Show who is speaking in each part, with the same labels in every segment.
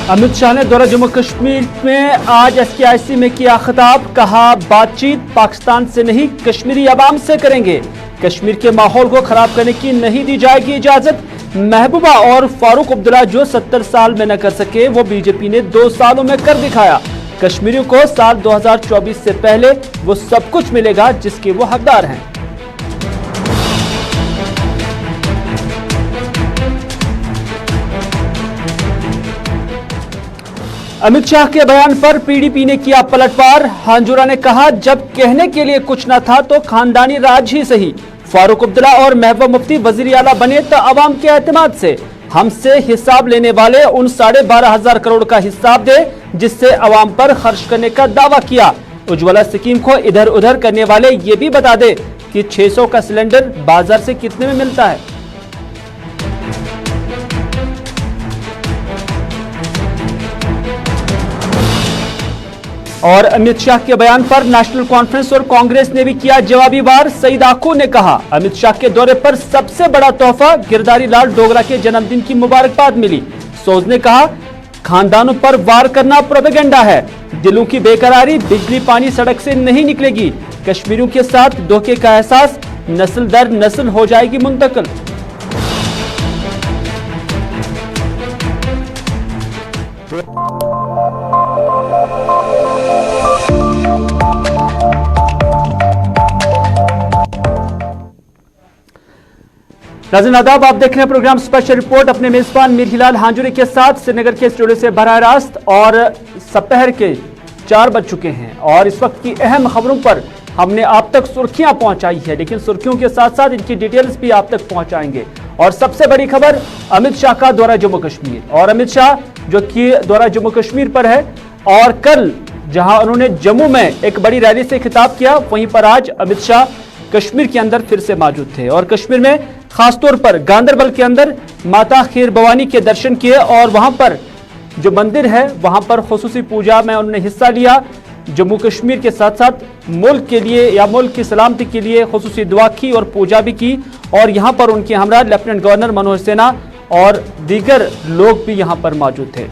Speaker 1: अमित शाह ने दौरा जम्मू कश्मीर में आज SKIC में किया खिताब। कहा, बातचीत पाकिस्तान से नहीं कश्मीरी अवाम से करेंगे। कश्मीर के माहौल को खराब करने की नहीं दी जाएगी इजाजत। महबूबा और फारूक अब्दुल्ला जो 70 साल में न कर सके वो बीजेपी ने 2 सालों में कर दिखाया। कश्मीरियों को साल 2024 से पहले वो सब कुछ मिलेगा जिसके वो हकदार हैं। अमित शाह के बयान पर PDP ने किया पलटवार। हांजुरा ने कहा, जब कहने के लिए कुछ न था तो खानदानी राज ही सही। फारूक अब्दुल्ला और महबूबा मुफ्ती वजीर आला बने तो अवाम के एतमाद से। हमसे हिसाब लेने वाले उन 12,500 करोड़ का हिसाब दे जिससे अवाम पर खर्च करने का दावा किया। उज्ज्वला स्कीम को इधर उधर करने वाले ये भी बता दे कि 600 का सिलेंडर बाजार से कितने में मिलता है। और अमित शाह के बयान पर नेशनल कॉन्फ्रेंस और कांग्रेस ने भी किया जवाबी वार। सईद आखू ने कहा, अमित शाह के दौरे पर सबसे बड़ा तोहफा गिरधारी लाल डोगरा के जन्मदिन की मुबारकबाद मिली। सोज ने कहा, खानदानों पर वार करना प्रोपेगेंडा है। दिलों की बेकरारी बिजली पानी सड़क से नहीं निकलेगी। कश्मीरियों के साथ धोखे का एहसास नस्ल दर नस्ल हो जाएगी मुंतकिल। नाज़रीन आदाब, आप देख रहे हैं प्रोग्राम स्पेशल रिपोर्ट अपने मेजबान मीर हिलाल हांजुरी के साथ श्रीनगर के स्टूडियो से बराह रास्त। और दोपहर के 4 बज चुके हैं और इस वक्त की अहम खबरों पर हमने आप तक सुर्खियां पहुंचाई है, लेकिन सुर्खियों के साथ साथ इनकी डिटेल्स भी आप तक पहुंचाएंगे। और सबसे बड़ी खबर, अमित शाह का दौरा जम्मू कश्मीर। और अमित शाह जो कि दौरा जम्मू कश्मीर पर है और कल जहां उन्होंने जम्मू में एक बड़ी रैली से खिताब किया, वहीं पर आज अमित शाह कश्मीर के अंदर फिर से मौजूद थे। और कश्मीर में खासतौर पर गांदरबल के अंदर माता खीर भवानी के दर्शन किए और वहां पर जो मंदिर है वहां पर खुसूसी पूजा में उन्होंने हिस्सा लिया। जम्मू कश्मीर के साथ साथ मुल्क के लिए या मुल्क की सलामती के लिए खुसूसी दुआ की और पूजा भी की। और यहां पर उनके हमरा लेफ्टिनेंट गवर्नर मनोज सिन्हा और दीगर लोग भी यहां पर मौजूद थे।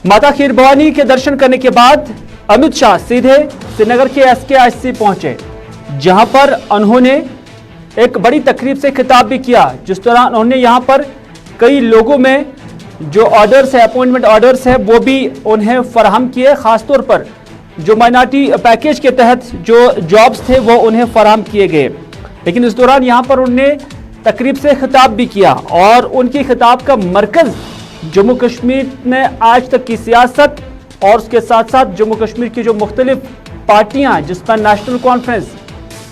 Speaker 1: माता खीर भवानी के दर्शन करने के बाद अमित शाह सीधे श्रीनगर के SKIC पहुंचे, जहां पर उन्होंने एक बड़ी तकरीब से खिताब भी किया, जिस दौरान उन्होंने यहां पर कई लोगों में जो ऑर्डर्स है, अपॉइंटमेंट ऑर्डर्स है, वो भी उन्हें फराहम किए। खासतौर पर जो माइनॉरिटी पैकेज के तहत जो जॉब्स थे वो उन्हें फराहम किए गए। लेकिन इस दौरान यहां पर उन्होंने तकरीब से खिताब भी किया और उनकी खिताब का मरकज जम्मू कश्मीर में आज तक की सियासत और उसके साथ साथ जम्मू कश्मीर की जो मुख्तलिफ पार्टियां जिसमें नेशनल कॉन्फ्रेंस,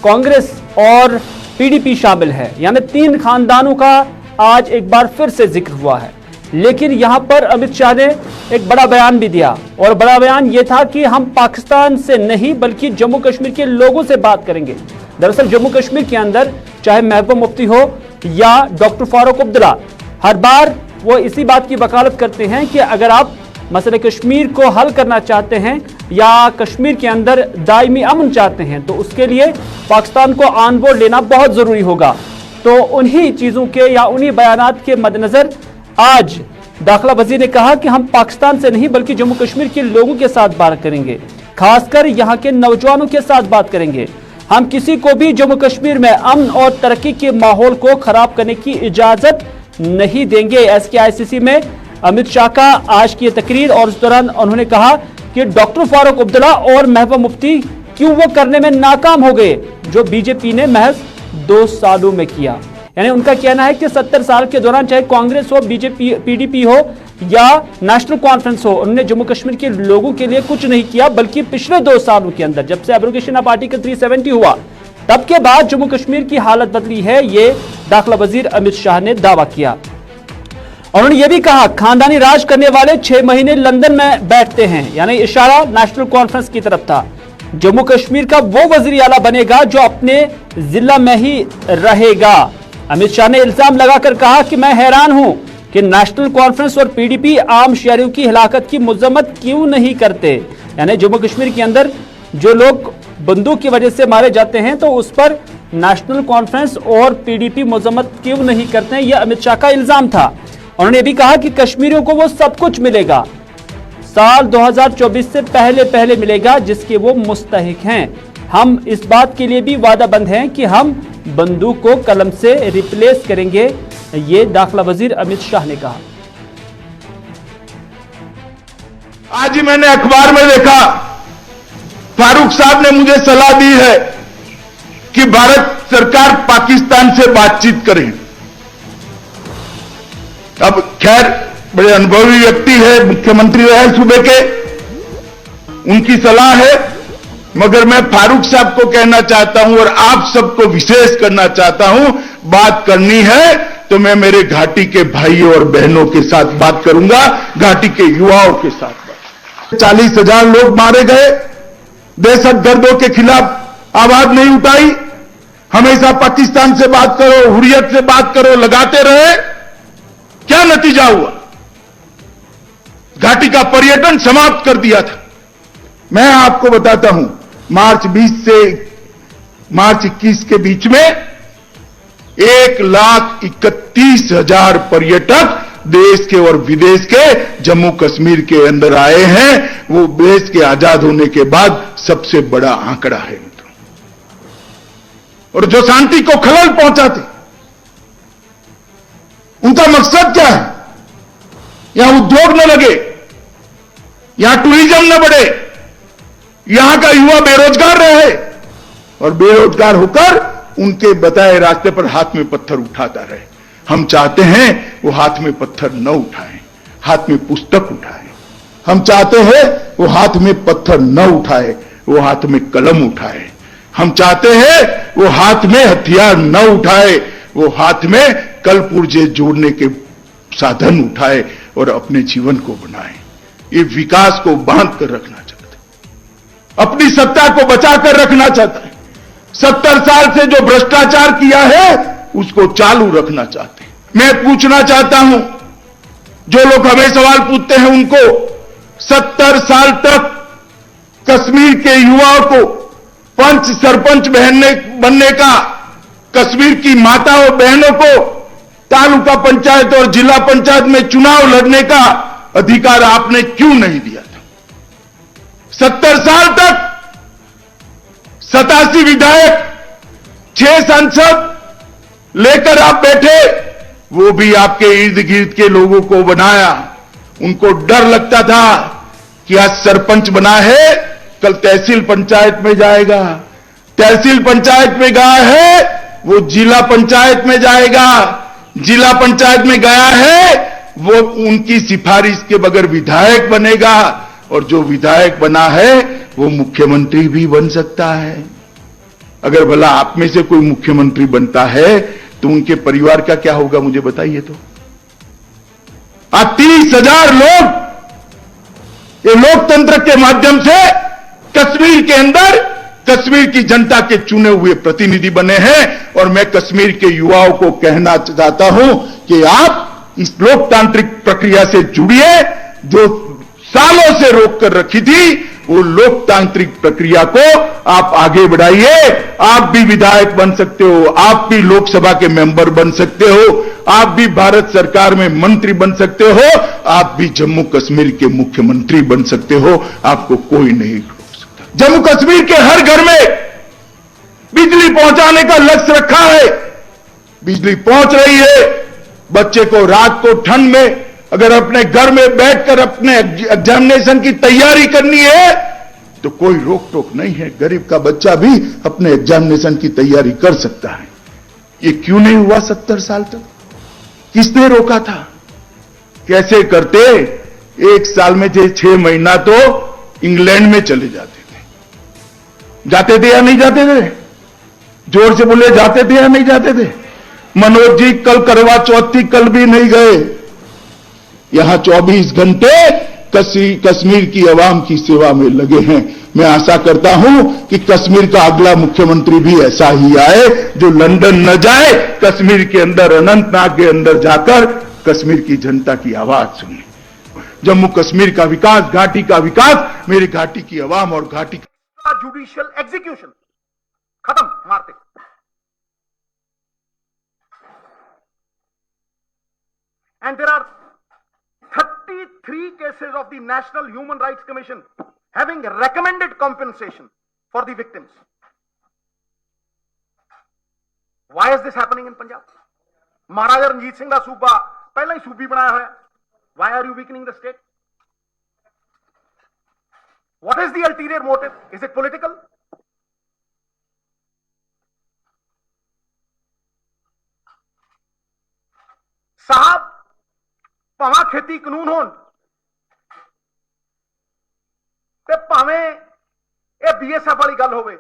Speaker 1: कांग्रेस और PDP शामिल है, यानी 3 खानदानों का आज एक बार फिर से जिक्र हुआ है। लेकिन यहां पर अमित शाह ने एक बड़ा बयान भी दिया और बड़ा बयान यह था कि हम पाकिस्तान से नहीं बल्कि जम्मू कश्मीर के लोगों से बात करेंगे। दरअसल जम्मू कश्मीर के अंदर चाहे महबूबा मुफ्ती हो या डॉक्टर फारूक अब्दुल्ला, हर बार वो इसी बात की वकालत करते हैं कि अगर आप मसले कश्मीर को हल करना चाहते हैं या कश्मीर के अंदर दायमी अमन चाहते हैं तो उसके लिए पाकिस्तान को ऑन बोर्ड लेना बहुत जरूरी होगा। तो उन्हीं चीजों के या उन्हीं बयानात के मद्देनजर आज दाखिला वजीर ने कहा कि हम पाकिस्तान से नहीं बल्कि जम्मू कश्मीर के लोगों के साथ बात करेंगे, खासकर यहाँ के नौजवानों के साथ बात करेंगे। हम किसी को भी जम्मू कश्मीर में अमन और तरक्की के माहौल को खराब करने की इजाजत नहीं देंगे। SKIC में अमित शाह का आज की तकरीर और इस दौरान उन्होंने कहा कि डॉक्टर फारूक अब्दुल्ला और महबूबा मुफ्ती क्यों वो करने में नाकाम हो गए जो बीजेपी ने महज 2 सालों में किया। यानी उनका कहना है कि 70 साल के दौरान चाहे कांग्रेस हो, बीजेपी, PDP हो या नेशनल कॉन्फ्रेंस हो, उन्होंने जम्मू कश्मीर के लोगों के लिए कुछ नहीं किया, बल्कि पिछले 2 सालों के अंदर जब से एब्रोगेशन ऑफ आर्टिकल 370 हुआ तब के बाद जम्मू कश्मीर की हालत बदली है। ये दाखिला वजीर अमित शाह ने दावा किया। उन्होंने यह भी कहा, खानदानी राज करने वाले 6 महीने लंदन में बैठते हैं, यानी इशारा नेशनल कॉन्फ्रेंस की तरफ था। जम्मू कश्मीर का वो वजीर आला बनेगा जो अपने जिला में ही रहेगा। अमित शाह ने इल्जाम लगाकर कहा कि मैं हैरान हूं कि नेशनल कॉन्फ्रेंस और PDP आम शहरियों की हिलाकत की मजम्मत क्यों नहीं करते। यानी जम्मू कश्मीर के अंदर जो लोग बंदूक की वजह से मारे जाते हैं तो उस पर नेशनल कॉन्फ्रेंस और PDP मजम्मत क्यों नहीं करते हैं, यह अमित शाह का इल्जाम था। उन्होंने भी कहा कि कश्मीरियों को वो सब कुछ मिलेगा, साल 2024 से पहले मिलेगा जिसके वो मुस्तहिक हैं। हम इस बात के लिए भी वादाबंद हैं कि हम बंदूक को कलम से रिप्लेस करेंगे, ये दाखिला वजीर अमित शाह ने कहा।
Speaker 2: आज ही मैंने अखबार में देखा, फारूक साहब ने मुझे सलाह दी है कि भारत सरकार पाकिस्तान से बातचीत करे। अब खैर बड़े अनुभवी व्यक्ति है, मुख्यमंत्री रहे सूबे के, उनकी सलाह है, मगर मैं फारूक साहब को कहना चाहता हूं और आप सबको विशेष करना चाहता हूं, बात करनी है तो मैं मेरे घाटी के भाइयों और बहनों के साथ बात करूंगा, घाटी के युवाओं के साथ। 40,000 लोग मारे गए, दहशतगर्दों के खिलाफ आवाज नहीं उठाई, हमेशा पाकिस्तान से बात करो, हुर्रियत से बात करो लगाते रहे, क्या नतीजा हुआ? घाटी का पर्यटन समाप्त कर दिया था। मैं आपको बताता हूं, मार्च 20 से मार्च 21 के बीच में 1,31,000 पर्यटक देश के और विदेश के जम्मू कश्मीर के अंदर आए हैं। वो देश के आजाद होने के बाद सबसे बड़ा आंकड़ा है मित्रों। और जो शांति को खलल पहुंचाते, उनका मकसद क्या है? यहां उद्योग न लगे, यहां टूरिज्म न बढ़े, यहां का युवा बेरोजगार रहे और बेरोजगार होकर उनके बताए रास्ते पर हाथ में पत्थर उठाता रहे। हम चाहते हैं वो हाथ में पत्थर न उठाएं, हाथ में पुस्तक उठाएं। हम चाहते हैं वो हाथ में पत्थर न उठाए, वो हाथ में कलम उठाए। हम चाहते हैं वो हाथ में हथियार न उठाए, वो हाथ में कल पुर्जे जोड़ने के साधन उठाए और अपने जीवन को बनाए। ये विकास को बांध कर रखना चाहता है, अपनी सत्ता को बचाकर रखना चाहता है। 70 साल से जो भ्रष्टाचार किया है उसको चालू रखना चाहते हैं। मैं पूछना चाहता हूं, जो लोग हमें सवाल पूछते हैं उनको, 70 साल तक कश्मीर के युवाओं को पंच सरपंच बनने का, कश्मीर की माता और बहनों को तालुका पंचायत और जिला पंचायत में चुनाव लड़ने का अधिकार आपने क्यों नहीं दिया था? 70 साल तक 87 विधायक, 6 सांसद लेकर आप बैठे, वो भी आपके इर्द गिर्द के लोगों को बनाया। उनको डर लगता था कि आज सरपंच बना है, कल तहसील पंचायत में जाएगा, तहसील पंचायत में गया है वो जिला पंचायत में जाएगा, जिला पंचायत में गया है वो उनकी सिफारिश के बगैर विधायक बनेगा, और जो विधायक बना है वो मुख्यमंत्री भी बन सकता है। अगर भला आप में से कोई मुख्यमंत्री बनता है तो उनके परिवार का क्या होगा, मुझे बताइए तो। आज 30,000 लोग ये लोकतंत्र के माध्यम से कश्मीर के अंदर कश्मीर की जनता के चुने हुए प्रतिनिधि बने हैं। और मैं कश्मीर के युवाओं को कहना चाहता हूं कि आप इस लोकतांत्रिक प्रक्रिया से जुड़िए, जो सालों से रोक कर रखी थी, वो लोकतांत्रिक प्रक्रिया को आप आगे बढ़ाइए। आप भी विधायक बन सकते हो, आप भी लोकसभा के मेंबर बन सकते हो, आप भी भारत सरकार में मंत्री बन सकते हो, आप भी जम्मू कश्मीर के मुख्यमंत्री बन सकते हो। आपको कोई नहीं रोक सकता। जम्मू कश्मीर के हर घर में बिजली पहुंचाने का लक्ष्य रखा है, बिजली पहुंच रही है। बच्चे को रात को ठंड में अगर अपने घर में बैठकर अपने एग्जामिनेशन की तैयारी करनी है तो कोई रोक टोक नहीं है, गरीब का बच्चा भी अपने एग्जामिनेशन की तैयारी कर सकता है। ये क्यों नहीं हुआ 70 साल तक? किसने रोका था? कैसे करते? एक साल में 6 महीना तो इंग्लैंड में चले जाते थे। जाते थे या नहीं जाते थे? जोर से बोले, जाते थे या नहीं जाते थे? मनोज जी कल करवा चौथ थी, कल भी नहीं गए। यहां 24 घंटे कश्मीर की आवाम की सेवा में लगे हैं। मैं आशा करता हूं कि कश्मीर का अगला मुख्यमंत्री भी ऐसा ही आए, जो लंदन न जाए, कश्मीर के अंदर अनंतनाग के अंदर जाकर कश्मीर की जनता की आवाज सुने। जम्मू कश्मीर का विकास, घाटी का विकास, मेरी घाटी की आवाम और घाटी का
Speaker 3: जुडिशियल एग्जीक्यूशन खत्म मारते। And there are 33 cases of the National Human Rights Commission having recommended compensation for the victims. Why is this happening in Punjab? Maharaja Ranjit Singh da सूबा पहला ही सूबी बनाया होया. Why are you weakening the state? What is the ulterior motive? Is it political? साहब भावें खेती कानून होण ते भावें ये BSF वाली गल होवे,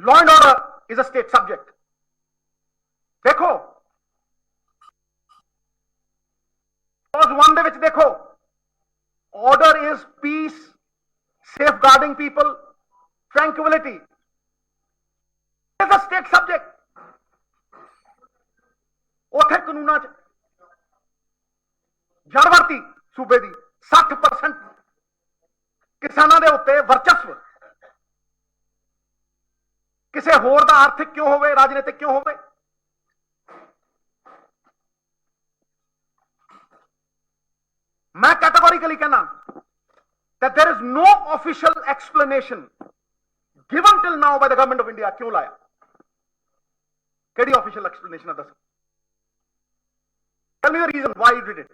Speaker 3: law and order is a state subject. देखो क्लॉज 1 ਦੇ ਵਿੱਚ देखो, order is peace, safeguarding people, tranquility. It is a state subject. ਉੱਥੇ ਕਾਨੂੰਨਾਂ 'ਚ ਜੜਵਰਤੀ ਸੂਬੇ ਦੀ 60% ਕਿਸਾਨਾਂ ਦੇ ਉੱਤੇ ਵਰਚਸਵ, ਕਿਸੇ ਹੋਰ ਦਾ ਆਰਥਿਕ ਕਿਉਂ ਹੋਵੇ, ਰਾਜਨੀਤਿਕ ਕਿਉਂ ਹੋਵੇ. मैं categorically कहना that there is no official explanation given till now by the government of India. क्यों लाया? केड़ी official explanation है दस? Tell me the reason why you did it.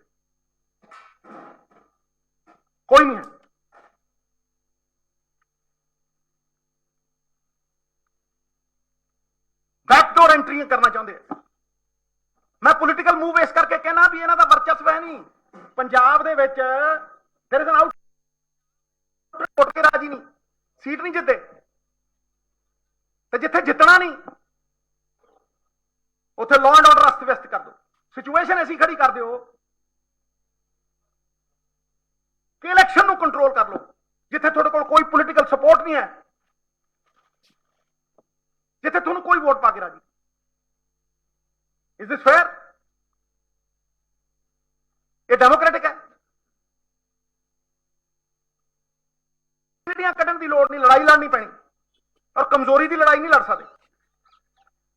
Speaker 3: कोई नहीं है. बैकडोर एंट्री करना चाहते हैं. मैं पॉलिटिकल मूव इस करके कहना भी इन्हां दा वर्चस्व है नहीं. पंजाब दे विच there is an out vote के राजी नहीं, सीट नहीं जितते, ते जिथे जितना नहीं उत्थे लॉ एंड ऑर्डर अस्त व्यस्त कर दो. सिचुएशन ऐसी खड़ी कर दो कि इलेक्शन नूं कंट्रोल कर लो. जिथे तुहाडे कोल कोई पोलिटिकल सपोर्ट नहीं है, जिथे तुहानूं कोई वोट पा के राजी. Is this fair? ये डेमोक्रेटिक है? कटन की लोड़ नहीं, लड़ाई लड़नी पैनी, और कमजोरी की लड़ाई नहीं लड़ सकते.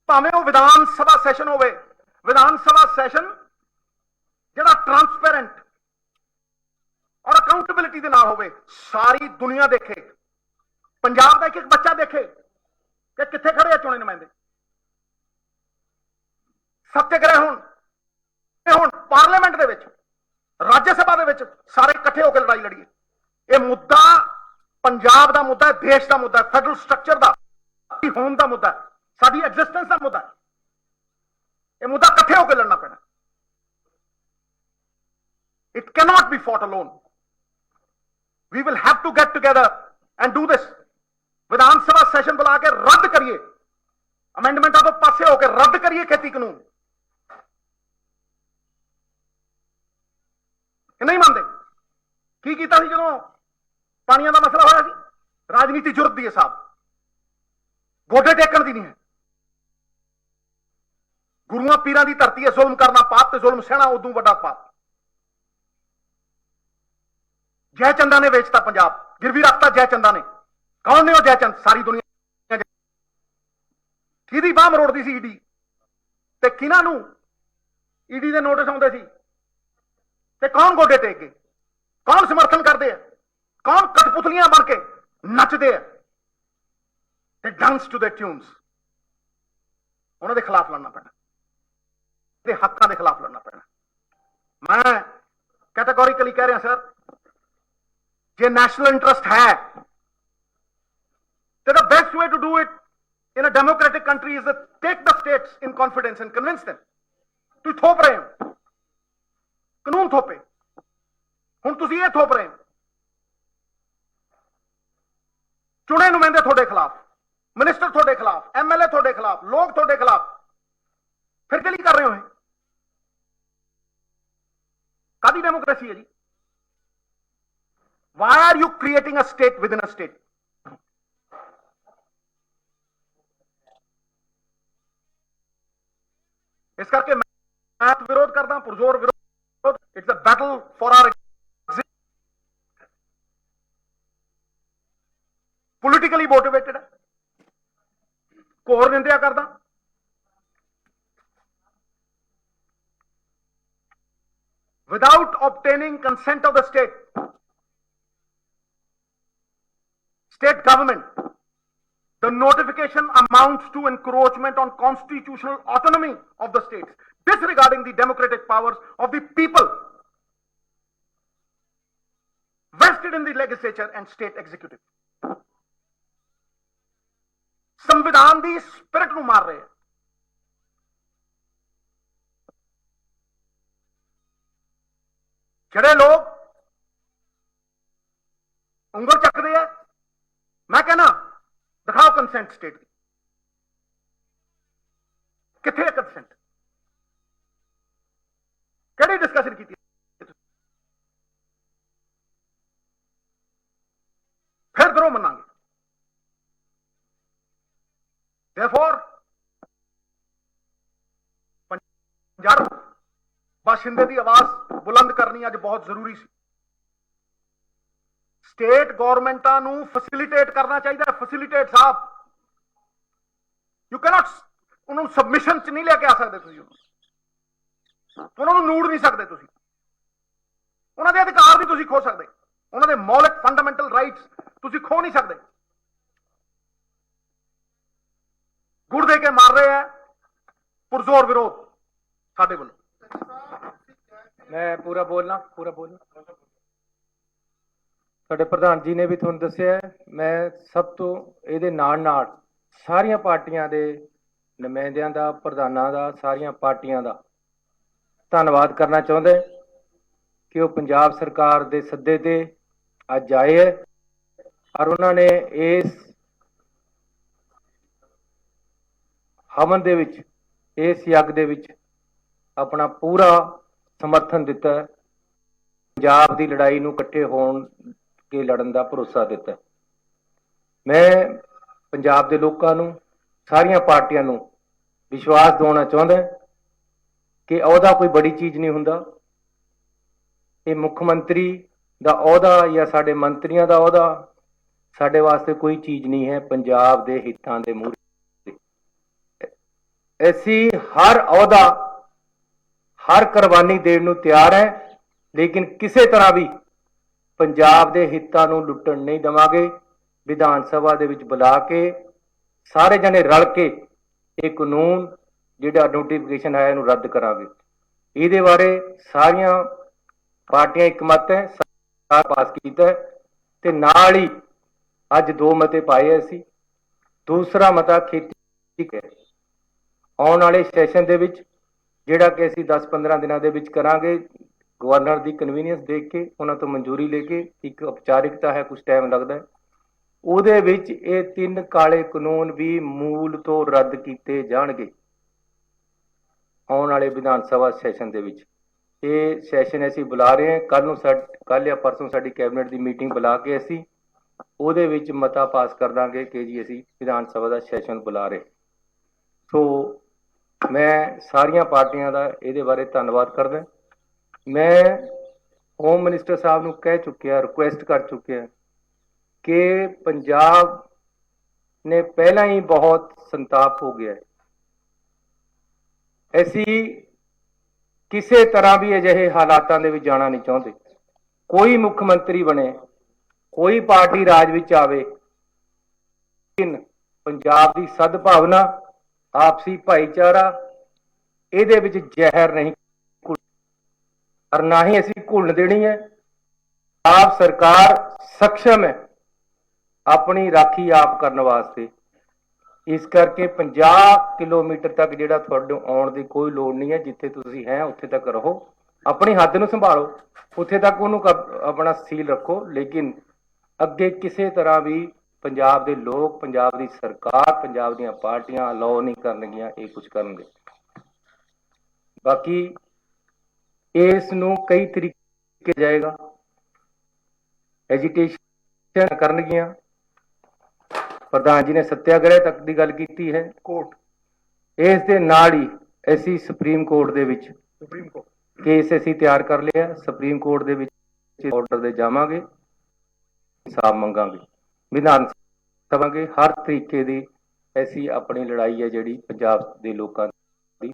Speaker 3: भावें वो विधान सभा सैशन होवे, विधान सभा सैशन जिहड़ा ट्रांसपेरेंट और अकाउंटेबिलिटी दे नाल होवे, सारी दुनिया देखे, पंजाब का एक एक बच्चा देखे कि कित्थे खड़े आ चुने नुमाइंदे. सत्याग्रह हुण पार्लीमेंट दे विच, राज्य सभा दे विच सारे इकट्ठे होकर लड़ाई लड़ीए. यह मुद्दा पंजाब का मुद्दा है, देश का मुद्दा है, फेडरल स्ट्रक्चर का होम का मुद्दा है, साडी एग्जिस्टेंस का मुद्दा है. यह मुद्दा इकट्ठे होकर लड़ना पैना. It can not be fought alone. We will have to get together and do this. विधानसभा सेशन बुला के रद्द करिए, अमेंडमेंटा तो पासे होकर रद्द करिए खेती कानून. नहीं मानते. की कीता सी जदों पानियां दा मसला होया सी? राजनीति जुरत दी है साहब, गोडे टेकन दी नहीं है. गुरुआं पीरां दी धरती है, जुल्म करना पाप ते जुल्म सहना उदों वड्डा पाप. जयचंदा ने बेचता पंजाब, गिरवी रखता जयचंदा ने. कौन ने वो जयचंद? सारी दुनिया. किहदी बाह मरोड़दी सी ईडी, ते किन्हां नूं ईडी दे नोटिस आउंदे सी, ते कौन गोडे टेक गए, कौन समर्थन करते हैं, कौन कठपुतलियां बन के नचते हैं. Dance to the tunes. उन्होंने खिलाफ लड़ना पैना, हकों के खिलाफ लड़ना पैना. मैं कैटेगोरिकली कह रहा सर, जे नेशनल इंटरेस्ट है तो the best way to do it in a democratic country is take the states in confidence and convince them. तुम थोप रहे हो कानून, थोपे हुण तुसीं ये थोप रहे हो चुने नुमाइंदे थोड़े खिलाफ, मिनिस्टर थोड़े खिलाफ, MLA थोड़े खिलाफ, लोग थोड़े खिलाफ. फिर के लिए कर रहे हो? कादी डेमोक्रेसी है जी? Why are you creating a state within a state? इस करके मैं विरोध करता, पुरजोर विरोध. It's a battle for our politically motivated है. घोर निंदिया करदा. without obtaining consent of the state government, the notification amounts to encroachment on constitutional autonomy of the states, disregarding the democratic powers of the people vested in the legislature and state executive. ਸੰਵਿਧਾਨ ਦੀ spirit ਨੂੰ ਮਾਰ ਰਹੇ ਆ। ਜਿਹੜੇ ਲੋਕ ਉਂਗਲ ਚੱਕਦੇ ਆ, ਮੈਂ ਕਹਿੰਦਾ ਦਿਖਾਓ ਕੰਸੈਂਟ ਸਟੇਟ ਦੀ, ਕਿੱਥੇ ਹੈ ਕੰਸੈਂਟ? ਕਿਹੜੀ ਡਿਸਕਸ਼ਨ ਕੀਤੀ? ਫਿਰ ਦਰੋਂ ਮੰਨਾਂਗੇ। Therefore, पंजाब बाशिंदे की आवाज बुलंद करनी अज बहुत जरूरी सी। स्टेट गवर्नमेंटां नूं फैसिलिटेट करना चाहिए। फैसिलिटेट साहब, यू कैनॉट उन्होंने सबमिशन च नहीं लेके आ सकते, उन्होंने नूड़ नहीं सकते, उन्होंने अधिकार नहीं खो सकते, उन्होंने मौलिक फंडामेंटल राइट्स तुसीं खो नहीं सकते। गुड़ दे के मार रहे हैं, पुरजोर विरोध साडे वल्लों।
Speaker 4: मैं पूरा बोलना साडे प्रधान जी ने भी तुहानूं दस्सिया है। मैं सब तो इहदे नाल सारियां पार्टियां दे नुमाइंदियां दा, प्रधानां दा, सारियां पार्टियां दा धन्नवाद करना चाहुंदा कि वो पंजाब सरकार दे सद्दे ते अज आए है और उन्होंने इस हवन दे विच, इस यज्ञ दे विच अपना पूरा समर्थन दिता है। पंजाब की लड़ाई नूं इकट्ठे होण के लड़न का भरोसा दिता है। मैं पंजाब के लोगों नूं, सारियां पार्टियां नूं विश्वास दिवाउणा चाहुंदा कि अहुदा कोई बड़ी चीज़ नहीं हुंदा। ये मुख्यमंत्री दा अहुदा या साडे मंत्रियां दा अहुदा साडे वास्ते कोई चीज़ नहीं है। पंजाब के हितां दे मूहरे ऐसी हर अहुदा, हर कुर्बानी देण नूं तैयार है, लेकिन किसी तरह भी पंजाब के हितां नूं लुट्टण नहीं देवांगे। विधान सभा दे विच बुला के सारे जने रल के एक कानून जिहड़ा नोटिफिकेशन है इहनूं रद्द करांगे। इहदे बारे सारियां पार्टियां एकमत है, सरकार पास कीता है ते नाल ही अज 2 मते पाए असीं। दूसरा मता खेती है। आने वाले सैशन दे विच जिहड़ा कि असीं 10-15 दिनों के विच करांगे, गवर्नर की कन्वीनियंस देख के उन्हां तो मंजूरी लेके, एक औपचारिकता है, कुछ टाइम लगता है, उहदे विच ये 3 काले कानून भी मूल तो रद्द किए जाणगे आने वाले विधान सभा सैशन दे विच। ये सैशन असीं बुला रहे हैं। कल या परसों साडी कैबिनेट की मीटिंग बुला के असीं उहदे विच मता पास कर दांगे कि जी असीं विधान सभा का सैशन बुला रहे। सो मैं सारियां पार्टियां का इहदे बारे धन्नवाद करदा। मैं होम मिनिस्टर साहब नूं कह चुकिया, रिक्वेस्ट कर चुकिया कि पंजाब ने पहला ही बहुत संताप हो गया है। ऐसी किसी तरह भी अजिहे हालातां दे विच जाना नहीं चाहते। कोई मुख्यमंत्री बने, कोई पार्टी राज विच आवे, लेकिन पंजाब की सद्भावना, आपसी भाईचारा, इहदे विच जहर नहीं और ना ही असीं घुलण देनी है। आप सरकार सक्षम है अपनी राखी आप करने वास्ते। इस करके 50 किलोमीटर तक जिहड़ा तुहाडे आउण दी कोई लोड़ नहीं है। जिथे तुसीं हैं उत्थे तक रहो, अपनी हद नूं संभालो, उत्थे तक उहनूं अपना सील रखो, लेकिन अगे किसी तरह भी पंजाब के लोग, पंजाब की सरकार, पंजाब दीयां पार्टियां अलाउ नहीं करनगियां ये कुछ करनगे। बाकी इस नूं कई तरीके जाएगा, एजिटेशन करनगियां। प्रधान जी ने सत्याग्रह तक की गल की है। कोर्ट इस दे नाल ही असीं सुप्रीम कोर्ट दे विच केस असीं तैयार कर लिया। सुप्रीम कोर्ट दे विच ऑर्डर दे जावांगे, इंसाफ मंगांगे, विधान सभा के हर तरीके की ऐसी अपनी लड़ाई है जिहड़ी पंजाब दे लोकां दी।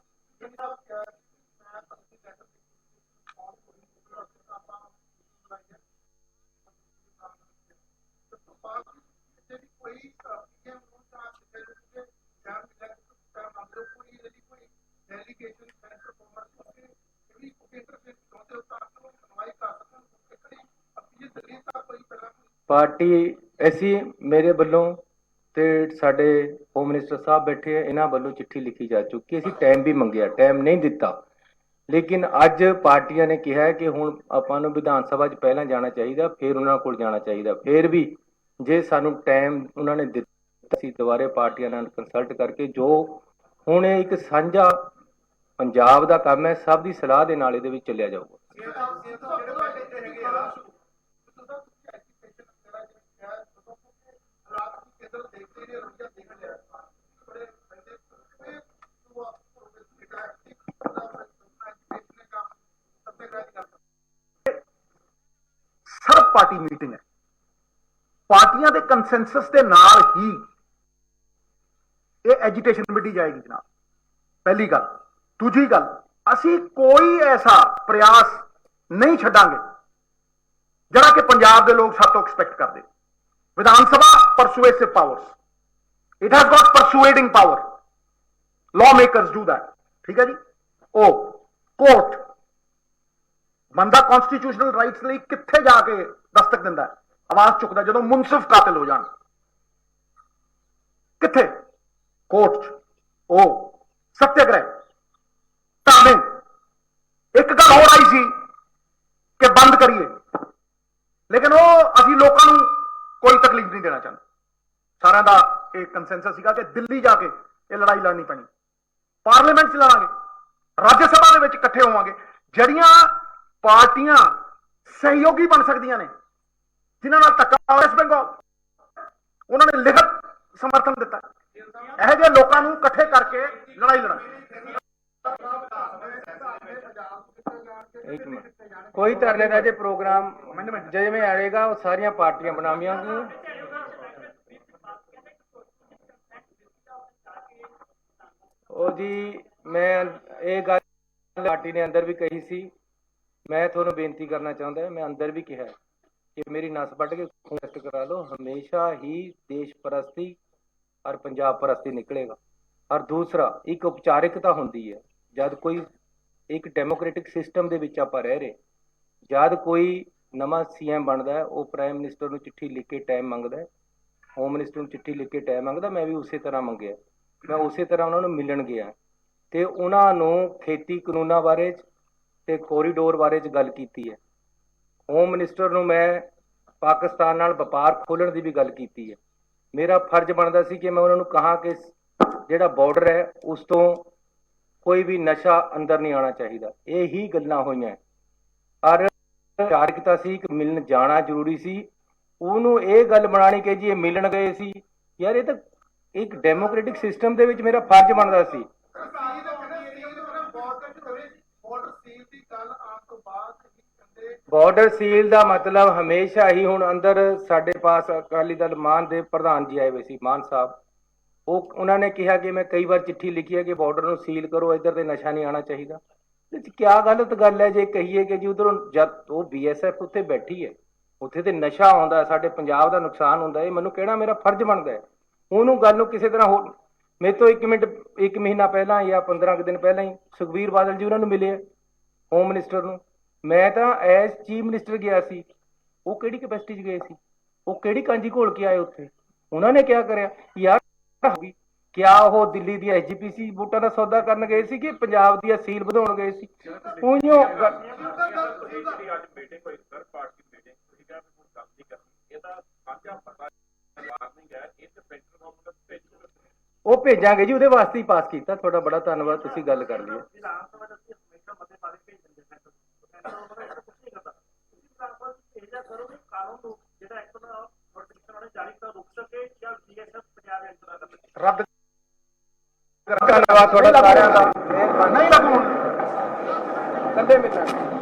Speaker 4: ਪਾਰਟੀ ਅਸੀਂ ਮੇਰੇ ਵੱਲੋਂ ਤੇ ਸਾਡੇ ਹੋਮ ਮਿਨਿਸਟਰ ਸਾਹਿਬ ਬੈਠੇ ਆ, ਇਹਨਾਂ ਵੱਲੋਂ ਚਿੱਠੀ ਲਿਖੀ ਜਾ ਚੁੱਕੀ। ਅਸੀਂ ਟਾਈਮ ਵੀ ਮੰਗਿਆ, ਟਾਈਮ ਨਹੀਂ ਦਿੱਤਾ, ਲੇਕਿਨ ਅੱਜ ਪਾਰਟੀਆਂ ਨੇ ਕਿਹਾ ਕਿ ਹੁਣ ਆਪਾਂ ਨੂੰ ਵਿਧਾਨ ਸਭਾ 'ਚ ਪਹਿਲਾਂ ਜਾਣਾ ਚਾਹੀਦਾ, ਫਿਰ ਉਹਨਾਂ ਕੋਲ ਜਾਣਾ ਚਾਹੀਦਾ। ਫਿਰ ਵੀ ਜੇ ਸਾਨੂੰ ਟਾਈਮ ਉਹਨਾਂ ਨੇ ਦਿੱਤਾ, ਅਸੀਂ ਦੁਬਾਰੇ ਪਾਰਟੀਆਂ ਨਾਲ ਕੰਸਲਟ ਕਰਕੇ ਜੋ ਹੁਣ ਇਹ ਇੱਕ ਸਾਂਝਾ ਪੰਜਾਬ ਦਾ ਕੰਮ ਹੈ, ਸਭ ਦੀ ਸਲਾਹ ਦੇ ਨਾਲ ਇਹਦੇ ਵਿੱਚ ਚੱਲਿਆ ਜਾਊਗਾ।
Speaker 3: ਸਰਬ ਪਾਰਟੀ ਮੀਟਿੰਗ ਹੈ, ਪਾਰਟੀਆਂ ਦੇ ਕੰਸੈਂਸਸ ਦੇ ਨਾਲ ਹੀ ਇਹ ਐਜੀਟੇਸ਼ਨ ਕਮੇਟੀ ਜਾਏਗੀ ਜਨਾਬ। ਪਹਿਲੀ ਗੱਲ। ਦੂਜੀ ਗੱਲ, ਅਸੀਂ ਕੋਈ ਐਸਾ ਪ੍ਰयास ਨਹੀਂ ਛੱਡਾਂਗੇ ਜਿਹੜਾ ਕਿ ਪੰਜਾਬ ਦੇ ਲੋਕ ਸਾਡੇ ਤੋਂ ਐਕਸਪੈਕਟ ਕਰਦੇ। ਵਿਧਾਨ ਸਭਾ persuasive powers, it has got persuading power, law makers do that, ਠੀਕ ਹੈ ਜੀ। ਉਹ ਕੋਰਟ ਬੰਦਾ ਕਨਸਟੀਟਿਊਸ਼ਨਲ ਰਾਈਟਸ ਲਈ ਕਿੱਥੇ ਜਾ ਕੇ ਦਸਤਕ ਦਿੰਦਾ, ਆਵਾਜ਼ ਚੁੱਕਦਾ ਜਦੋਂ ਮੁਨਸਿਫ ਕਾਤਲ ਹੋ ਜਾਣ, ਕਿੱਥੇ? ਕੋਰਟ 'ਚ। ਉਹ ਸੱਤਿਆਗ੍ਰਹਿ, ਧਰਨੇ। ਇੱਕ ਗੱਲ ਹੋਰ ਆਈ ਸੀ ਕਿ ਬੰਦ ਕਰੀਏ, ਲੇਕਿਨ ਉਹ ਅਸੀਂ ਲੋਕਾਂ ਨੂੰ ਕੋਈ ਤਕਲੀਫ ਨਹੀਂ ਦੇਣਾ ਚਾਹੁੰਦੇ। ਸਾਰਿਆਂ ਦਾ ਇਹ ਕੰਸੈਂਸਸ ਸੀਗਾ ਕਿ ਦਿੱਲੀ ਜਾ ਕੇ ਇਹ ਲੜਾਈ ਲੜਨੀ ਪੈਣੀ, ਪਾਰਲੀਮੈਂਟ 'ਚ ਲੜਾਂਗੇ, ਰਾਜ ਸਭਾ ਦੇ ਵਿੱਚ ਇਕੱਠੇ ਹੋਵਾਂਗੇ। ਜਿਹੜੀਆਂ ਪਾਰਟੀਆਂ ਸਹਿਯੋਗੀ ਬਣ ਸਕਦੀਆਂ ਨੇ, ਜਿਨ੍ਹਾਂ ਨਾਲ ਧੱਕਾ ਵੈਸਟ ਬੰਗਾਲ, ਉਹਨਾਂ ਨੇ ਲਿਖਤ ਸਮਰਥਨ ਦਿੱਤਾ। ਇਹੋ ਜਿਹੇ ਲੋਕਾਂ ਨੂੰ ਇਕੱਠੇ ਕਰਕੇ ਲੜਾਈ ਲੜਾਂਗੇ।
Speaker 4: ਇੱਕ ਮਿੰਟ, ਕੋਈ ਧਰਨੇ ਦਾ ਜੇ ਪ੍ਰੋਗਰਾਮ ਜਿਵੇਂ ਆਏਗਾ ਉਹ ਸਾਰੀਆਂ ਪਾਰਟੀਆਂ ਬਣਾਵਾਂਗੀਆਂ। ਉਹ ਜੀ ਮੈਂ ਇਹ ਗੱਲ ਪਾਰਟੀ ਨੇ ਅੰਦਰ ਵੀ ਕਹੀ ਸੀ, ਮੈਂ ਤੁਹਾਨੂੰ ਬੇਨਤੀ ਕਰਨਾ ਚਾਹੁੰਦਾ, ਮੈਂ ਅੰਦਰ ਵੀ ਕਿਹਾ ਕਿ ਮੇਰੀ ਨਸ ਵੱਢ ਕੇ ਟੈਸਟ ਕਰਾ ਲਓ, ਹਮੇਸ਼ਾ ਹੀ ਦੇਸ਼ ਪ੍ਰਸਤੀ ਔਰ ਪੰਜਾਬ ਪ੍ਰਸਤੀ ਨਿਕਲੇਗਾ। ਔਰ ਦੂਸਰਾ, ਇੱਕ ਉਪਚਾਰਿਕਤਾ ਹੁੰਦੀ ਹੈ ਜਦ ਕੋਈ ਇੱਕ ਡੈਮੋਕ੍ਰੈਟਿਕ ਸਿਸਟਮ ਦੇ ਵਿੱਚ ਆਪਾਂ ਰਹਿ ਰਹੇ, ਜਦ ਕੋਈ ਨਵਾਂ ਸੀਐਮ ਬਣਦਾ ਹੈ, ਉਹ ਪ੍ਰਾਈਮ ਮਿਨਿਸਟਰ ਨੂੰ ਚਿੱਠੀ ਲਿਖ ਕੇ ਟਾਈਮ ਮੰਗਦਾ ਹੈ, ਹੋਮ ਮਿਨਿਸਟਰ ਨੂੰ ਚਿੱਠੀ ਲਿਖ ਕੇ ਟਾਈਮ ਮੰਗਦਾ। ਮੈਂ ਵੀ ਉਸੇ ਤਰ੍ਹਾਂ ਮੰਗਿਆ, ਮੈਂ ਉਸੇ ਤਰ੍ਹਾਂ ਉਹਨਾਂ ਨੂੰ ਮਿਲਣ ਗਿਆ ਤੇ ਉਹਨਾਂ ਨੂੰ ਖੇਤੀ ਕਾਨੂੰਨਾਂ ਬਾਰੇ ਤੇ ਕੋਰੀਡੋਰ ਬਾਰੇ ਚ ਗੱਲ ਕੀਤੀ ਹੈ। ਹੋਮ ਮਿਨਿਸਟਰ ਨੂੰ ਮੈਂ ਪਾਕਿਸਤਾਨ ਨਾਲ ਵਪਾਰ ਖੋਲ੍ਹਣ ਦੀ ਵੀ ਗੱਲ ਕੀਤੀ ਹੈ। ਮੇਰਾ ਫਰਜ਼ ਬਣਦਾ ਸੀ ਕਿ ਮੈਂ ਉਹਨਾਂ ਨੂੰ ਕਹਾਂ ਕਿ ਜਿਹੜਾ ਬਾਰਡਰ ਹੈ ਉਸ ਤੋਂ ਕੋਈ ਵੀ ਨਸ਼ਾ ਅੰਦਰ ਨਹੀਂ ਆਉਣਾ ਚਾਹੀਦਾ। ਇਹੀ ਗੱਲਾਂ ਹੋਈਆਂ ਔਰ ਵਿਚਾਰ ਕੀਤਾ ਸੀ ਕਿ ਮਿਲਣ ਜਾਣਾ ਜ਼ਰੂਰੀ ਸੀ। ਉਹਨੂੰ ਇਹ ਗੱਲ ਬਣਾਣੀ ਕਿ ਜੀ ਇਹ ਮਿਲਣ ਗਏ ਸੀ, ਯਾਰ ਇਹ ਤਾਂ ਇੱਕ ਡੈਮੋਕ੍ਰੈਟਿਕ ਸਿਸਟਮ ਦੇ ਵਿੱਚ ਮੇਰਾ ਫਰਜ਼ ਬਣਦਾ ਸੀ। ਬਾਰਡਰ ਸੀਲ ਦਾ ਮਤਲਬ ਹਮੇਸ਼ਾ ਹੀ, ਹੁਣ ਅੰਦਰ ਸਾਡੇ ਪਾਸ ਅਕਾਲੀ ਦਲ ਮਾਨ ਦੇ ਪ੍ਰਧਾਨ ਜੀ ਆਏ ਹੋਏ ਸੀ, ਮਾਨ ਸਾਹਿਬ, ਉਹਨਾਂ ਨੇ ਕਿਹਾ ਕਿ ਮੈਂ ਕਈ ਵਾਰ ਚਿੱਠੀ ਲਿਖੀ ਹੈ ਕਿ ਬਾਰਡਰ ਨੂੰ ਸੀਲ ਕਰੋ, ਇੱਧਰ ਤੇ ਨਸ਼ਾ ਨਹੀਂ ਆਉਣਾ ਚਾਹੀਦਾ। ਕਿਆ ਗਲਤ ਗੱਲ ਹੈ ਜੇ ਕਹੀਏ ਕਿ ਜੀ ਉਧਰੋਂ ਜਦ ਉਹ BSF ਉੱਥੇ ਬੈਠੀ ਹੈ, ਉੱਥੇ ਤੇ ਨਸ਼ਾ ਆਉਂਦਾ, ਸਾਡੇ ਪੰਜਾਬ ਦਾ ਨੁਕਸਾਨ ਹੁੰਦਾ, ਇਹ ਮੈਨੂੰ ਕਹਿਣਾ ਮੇਰਾ ਫਰਜ਼ ਬਣਦਾ ਹੈ। ਉਹਨੂੰ ਗੱਲ ਨੂੰ ਕਿਸੇ ਤਰ੍ਹਾਂ ਹੋ, ਮੇਰੇ ਤੋਂ ਇੱਕ ਮਹੀਨਾ ਪਹਿਲਾਂ ਜਾਂ 15 ਦਿਨ ਪਹਿਲਾਂ ਹੀ ਸੁਖਬੀਰ ਬਾਦਲ ਜੀ ਉਹਨਾਂ ਨੂੰ ਮਿਲੇ, ਹੋਮ ਮਿਨਿਸਟਰ ਨੂੰ। ਮੈਂ ਤਾਂ ਐਜ਼ ਚੀਫ ਮਿਨਿਸਟਰ ਗਿਆ ਸੀ, ਉਹ ਕਿਹੜੀ ਕੈਪੈਸਿਟੀ 'ਚ ਗਏ ਸੀ, ਉਹ ਕਿਹੜੀ ਕਾਂਜੀ ਘੋਲ ਕੇ ਆਏ ਉੱਥੇ। ਉਹਨਾਂ ਨੇ ਕਿਆ ਕਰਿਆ ਯਾਰ, ਕਿਆ ਉਹ ਦਿੱਲੀ ਦੀ SGPC ਵੋਟਾਂ ਦਾ ਸੌਦਾ ਕਰਨ ਗਏ ਸੀ ਕਿ ਪੰਜਾਬ ਦੀ ਅਸੀਲ ਵਧਾਉਣ ਗਏ ਸੀ? ਉਹ ਭੇਜਾਂਗੇ ਜੀ, ਉਹਦੇ ਵਾਸਤੇ ਹੀ ਪਾਸ ਕੀਤਾ। ਤੁਹਾਡਾ ਬੜਾ ਧੰਨਵਾਦ, ਤੁਸੀਂ ਗੱਲ ਕਰ ਲਈ।
Speaker 3: ਰੱਦ
Speaker 4: ਧੰਨਵਾਦ ਤੁਹਾਡਾ ਸਾਰਿਆਂ ਦਾ, ਮਿਹਰਬਾਨੀ।
Speaker 3: ਨਹੀਂ ਲੱਗੂ
Speaker 4: ਕੱਲੇ ਮਿਲਾਂਗੇ।